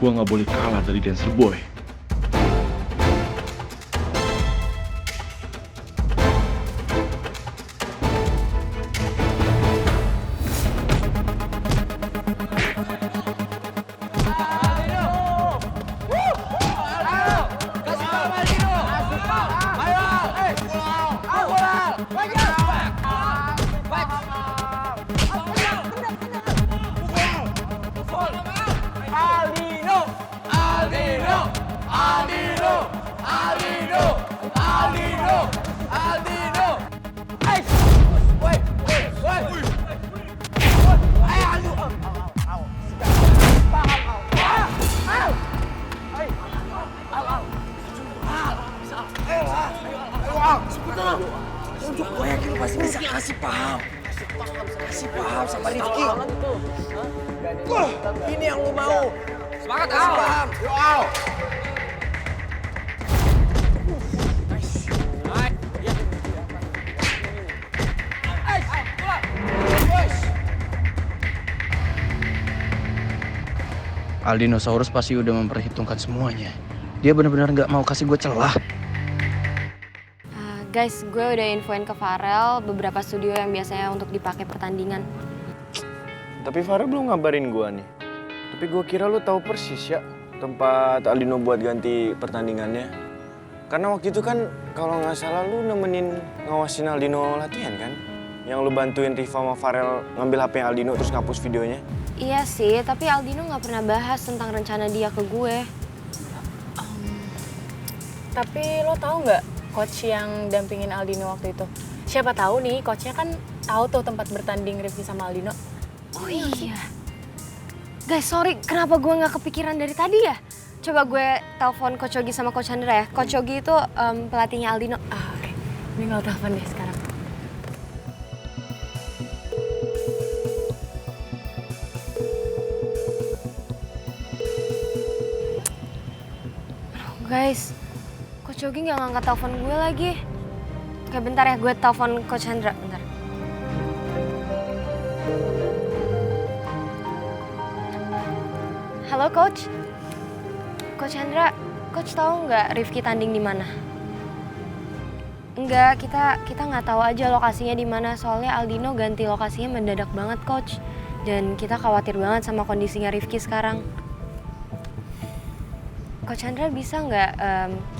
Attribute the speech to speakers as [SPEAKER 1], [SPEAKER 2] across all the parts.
[SPEAKER 1] Gue nggak boleh kalah dari Dancer Boy.
[SPEAKER 2] Gue yakin lu pasti bisa kasih paham. Kasih paham sama Rifki. Ini yang lu mau. Semangat, kasih paham. Yo, Al.
[SPEAKER 3] Aldinosaurus pasti udah memperhitungkan semuanya. Dia benar-benar nggak mau kasih gue celah.
[SPEAKER 4] Guys, gue udah infoin ke Farel beberapa studio yang biasanya untuk dipakai pertandingan.
[SPEAKER 5] Tapi Farel belum ngabarin gue nih. Tapi gue kira lu tahu persis ya tempat Aldino buat ganti pertandingannya. Karena waktu itu kan kalau nggak salah lu nemenin ngawasin Aldino latihan kan? Yang lu bantuin Riva sama Farel ngambil HP Aldino terus ngapus videonya.
[SPEAKER 4] Iya sih, tapi Aldino nggak pernah bahas tentang rencana dia ke gue.
[SPEAKER 6] Tapi lo tahu nggak coach yang dampingin Aldino waktu itu? Siapa tahu nih, coachnya kan tahu tuh tempat bertanding Rifki sama Aldino.
[SPEAKER 4] Oh iya. Guys, sorry, kenapa gue nggak kepikiran dari tadi ya? Coba gue telepon Coach Yogi sama Coach Chandra ya. Coach Yogi itu pelatihnya Aldino.
[SPEAKER 6] Oke. Ini nggak telepon deh sekarang.
[SPEAKER 4] Guys, Coach Yogi nggak ngangkat telepon gue lagi. Oke, bentar ya, gue telepon Coach Chandra, bentar. Halo Coach. Coach Chandra, Coach tahu nggak Rifki tanding di mana? Enggak, kita nggak tahu aja lokasinya di mana. Soalnya Aldino ganti lokasinya mendadak banget, Coach. Dan kita khawatir banget sama kondisinya Rifki sekarang. Coach Chandra bisa nggak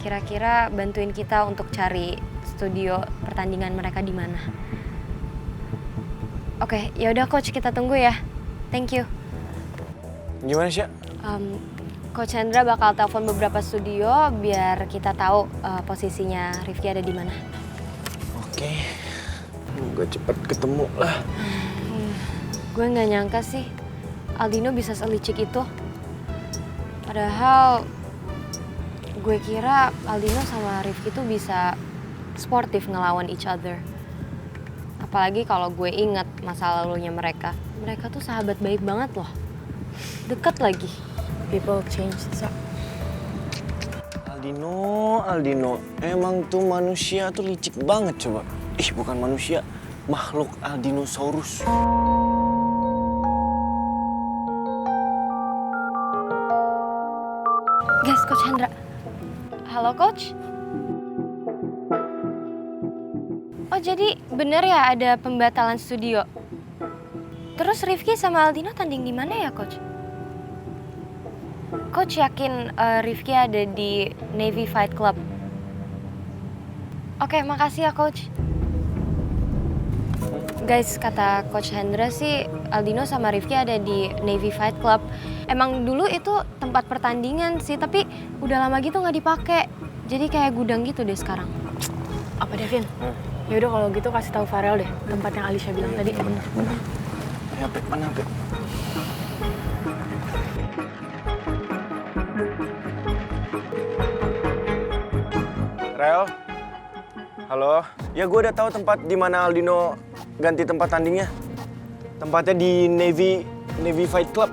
[SPEAKER 4] kira-kira bantuin kita untuk cari studio pertandingan mereka di mana? Oke, ya udah Coach, kita tunggu ya. Thank you.
[SPEAKER 5] Gimana sih?
[SPEAKER 4] Coach Chandra bakal telepon beberapa studio biar kita tahu posisinya Rifki ada di mana.
[SPEAKER 5] Oke, semoga cepat ketemu lah.
[SPEAKER 4] Gue nggak nyangka sih Aldino bisa selicik itu. Padahal gue kira Aldino sama Rifki tuh bisa sportif ngelawan each other. Apalagi kalau gue inget masa lalunya mereka. Mereka tuh sahabat baik banget loh. Deket lagi.
[SPEAKER 6] People change, so.
[SPEAKER 5] Aldino, emang tuh manusia tuh licik banget coba. Ih, bukan manusia, makhluk Aldinosaurus.
[SPEAKER 4] Guys, Coach Chandra. Halo Coach. Oh jadi bener ya ada pembatalan studio. Terus Rifki sama Aldino tanding di mana ya Coach? Coach yakin Rifki ada di Navy Fight Club? Oke, makasih ya Coach. Guys, kata Coach Hendra sih Aldino sama Rifki ada di Navy Fight Club. Emang dulu itu tempat pertandingan sih, tapi udah lama gitu nggak dipakai. Jadi kayak gudang gitu deh sekarang.
[SPEAKER 6] Apa Devin? Ya udah kalau gitu kasih tahu Farel deh tempat yang Alicia bilang tadi.
[SPEAKER 5] Bener. Mana HP? Rel, halo. Ya gue udah tahu tempat di mana Aldino ganti tempat tandingnya. Tempatnya di Navy Fight Club.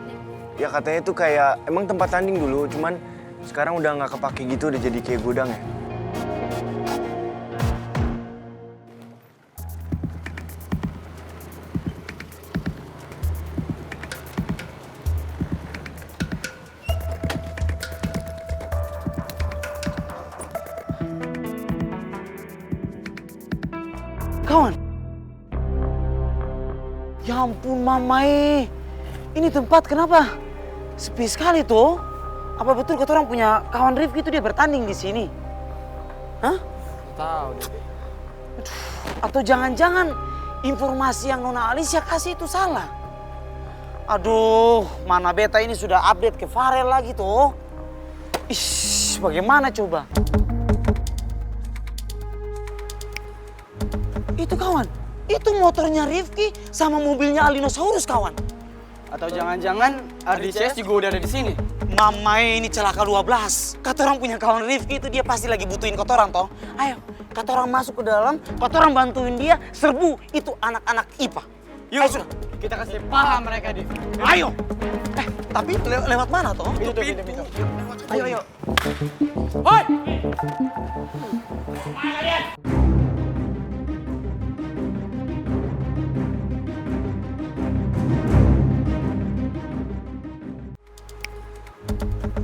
[SPEAKER 5] Ya katanya tuh kayak emang tempat tanding dulu, cuman sekarang udah nggak kepake gitu, udah jadi kayak gudang ya.
[SPEAKER 2] Kawan. Ya ampun Mamai. Ini tempat kenapa sepi sekali tuh? Apa betul kata orang punya kawan Rifki itu dia bertanding di sini? Hah?
[SPEAKER 7] Tahu deh.
[SPEAKER 2] Atau jangan-jangan informasi yang Nona Alicia kasih itu salah? Aduh, mana beta ini sudah update ke Farel lagi tuh. Ish, bagaimana coba? Itu kawan, itu motornya Rifki sama mobilnya Alinosaurus kawan.
[SPEAKER 7] Atau jangan-jangan RDCS juga udah ada di sini.
[SPEAKER 2] Mamai ini celaka 12. Kata orang punya kawan Rifki itu dia pasti lagi butuhin kotoran toh. Ayo, kata orang masuk ke dalam, kotoran bantuin dia serbu itu anak-anak IPA.
[SPEAKER 7] Yuk,
[SPEAKER 2] Ayo sudah.
[SPEAKER 7] kita kasih paham mereka, Div.
[SPEAKER 2] Ayo. Tapi lewat mana toh?
[SPEAKER 7] Itu pintu.
[SPEAKER 2] Ayo.
[SPEAKER 7] Hoi!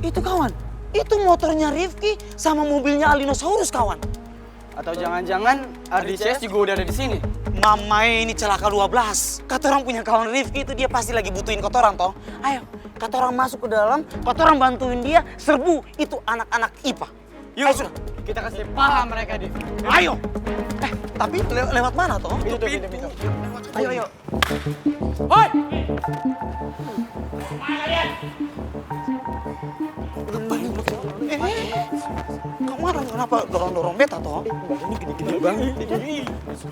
[SPEAKER 2] Itu kawan, itu motornya Rifki sama mobilnya Alinosaurus kawan.
[SPEAKER 7] Atau jangan-jangan RDCS juga udah ada di sini.
[SPEAKER 2] Mamai ini celaka 12. Kata orang punya kawan Rifki itu dia pasti lagi butuhin kotoran toh. Ayo, kata orang masuk ke dalam, kotoran bantuin dia serbu itu anak-anak IPA.
[SPEAKER 7] Yuk,
[SPEAKER 2] Ayo sudah.
[SPEAKER 7] kita kasih paham mereka, Div.
[SPEAKER 2] Ayo. Tapi lewat mana toh?
[SPEAKER 7] Itu pintu.
[SPEAKER 2] Ayo.
[SPEAKER 7] Hoi!
[SPEAKER 2] Kemarin kenapa dorong-dorong beta toh?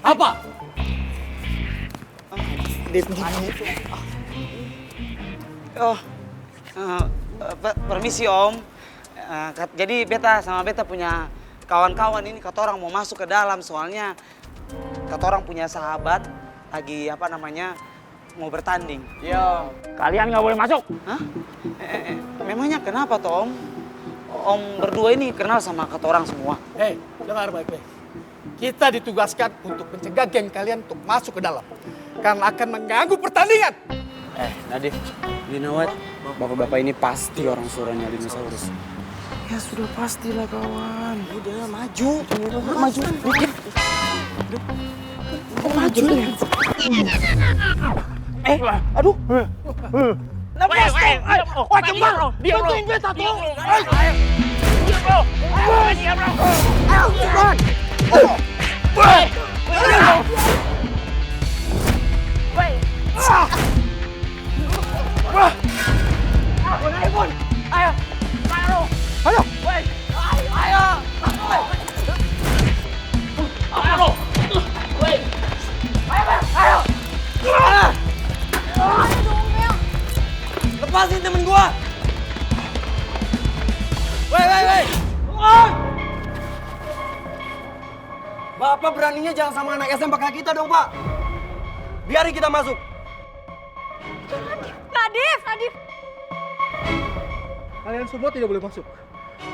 [SPEAKER 7] Apa?
[SPEAKER 2] Oh, permisi Om. Jadi beta sama beta punya kawan-kawan ini kata orang mau masuk ke dalam soalnya kata orang punya sahabat lagi mau bertanding.
[SPEAKER 7] Yo.
[SPEAKER 2] Kalian nggak boleh masuk. Hah? Memangnya kenapa toh Om? Om berdua ini kenal sama kata orang semua.
[SPEAKER 8] Hei, dengar baik-baik. Kita ditugaskan untuk mencegah geng kalian untuk masuk ke dalam. Karena akan mengganggu pertandingan.
[SPEAKER 7] Nadif, you know what? Bapak-bapak ini pasti orang suruhnya dinosaurus.
[SPEAKER 2] Ya sudah pastilah kawan. Udah maju. Dikit. Maju. Aduh. Lepas toh. Wah, cepat. Bantuin beta toh. Diam bro. Ayo, cepat. Lepasin temen gua.
[SPEAKER 7] Wey. Bapak beraninya jangan sama anak SMK kayak kita dong, Pak. Biarin kita masuk.
[SPEAKER 6] Nadif.
[SPEAKER 8] Kalian semua tidak boleh masuk.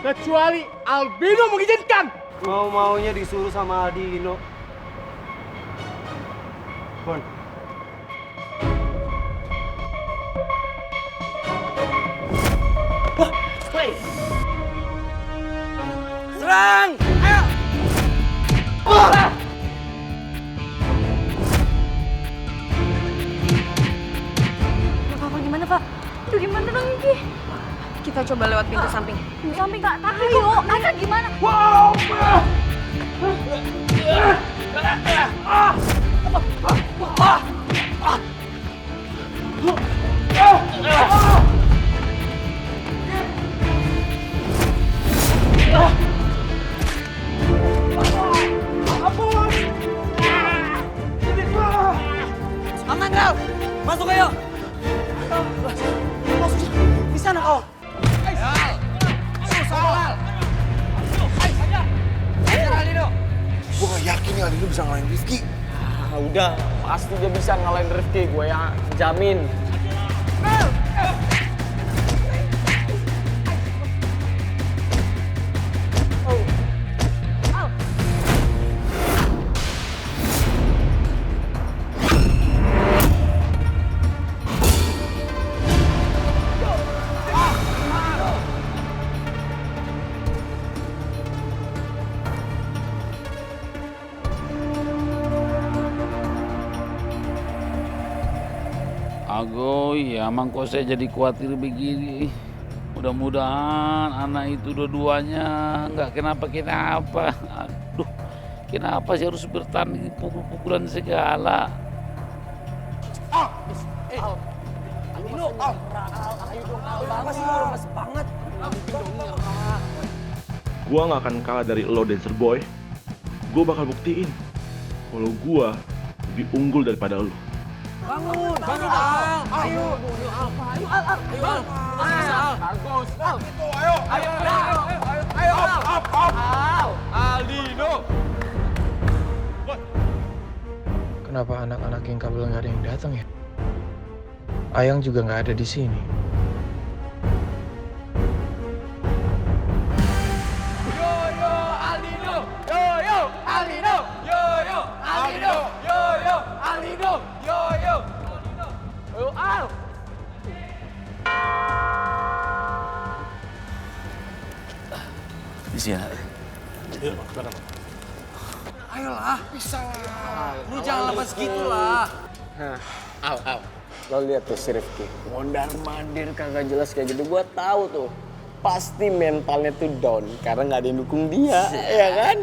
[SPEAKER 8] Kecuali Albino mengizinkan.
[SPEAKER 7] Mau-maunya disuruh sama Aldino. Bon.
[SPEAKER 2] Serang. Ayo.
[SPEAKER 4] Pak, gimana Pak? Aduh gimana dong ini? Kita coba lewat pintu samping. Pintu samping Kak, tapi yuk, Aka gimana?
[SPEAKER 2] Aman kau. Masuk ayo. Di sana kau.
[SPEAKER 1] Gue gak yakin nih Aldino bisa ngalahin Rifki.
[SPEAKER 5] Udah, pasti dia bisa ngalahin Rifki, gue yang jamin.
[SPEAKER 9] Agoy, ya emang kok saya jadi khawatir begini. Mudah-mudahan anak itu dua-duanya nggak kenapa-kenapa. Aduh, kenapa sih harus bertanding pukul-pukulan segala?
[SPEAKER 10] Gua nggak akan kalah dari lo, Dancer Boy. Gua bakal buktiin kalau gua lebih unggul daripada lo.
[SPEAKER 3] Kenapa anak-anak yang kabel nggak ada yang datang ya? Ayang juga nggak ada di sini.
[SPEAKER 9] Di sini.
[SPEAKER 2] Ayolah, bisa lah. Lu jangan lepas gitu lah.
[SPEAKER 7] Al. Lo lihat tuh si Rifki, mondar-mandir kagak jelas kayak gitu. Gua tahu tuh, pasti mentalnya tuh down karena nggak ada yang dukung dia. Ya kan?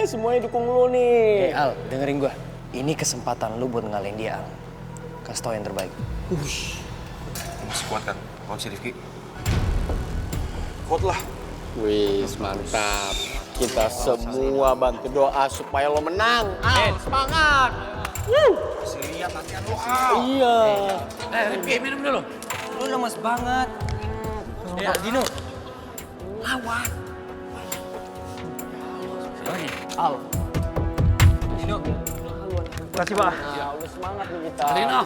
[SPEAKER 7] Semuanya dukung lo nih.
[SPEAKER 11] Al, dengerin gua. Ini kesempatan lu buat ngalahin dia, Al. Kasih tau yang terbaik.
[SPEAKER 1] Masih kuat kan, lawan si Rifki? Kuat lah.
[SPEAKER 7] Wis, mantap. Kita semua bantu doa supaya lo menang. Al, semangat.
[SPEAKER 1] Masih lihat latihan lo,
[SPEAKER 7] Iya.
[SPEAKER 2] Rifki, minum dulu. Lu lemes banget. Ya, Dino. Lawan.
[SPEAKER 7] Al.
[SPEAKER 2] Dino.
[SPEAKER 3] Makasih, Pak.
[SPEAKER 7] Lu semangat nih kita.
[SPEAKER 2] Dino.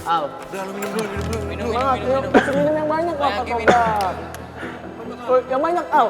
[SPEAKER 7] Al.
[SPEAKER 1] Udah, lu minum dulu, minum dulu.
[SPEAKER 7] Semangat, yuk. Kasih minum yang banyak lah, Pak Togar. Yang banyak, Al.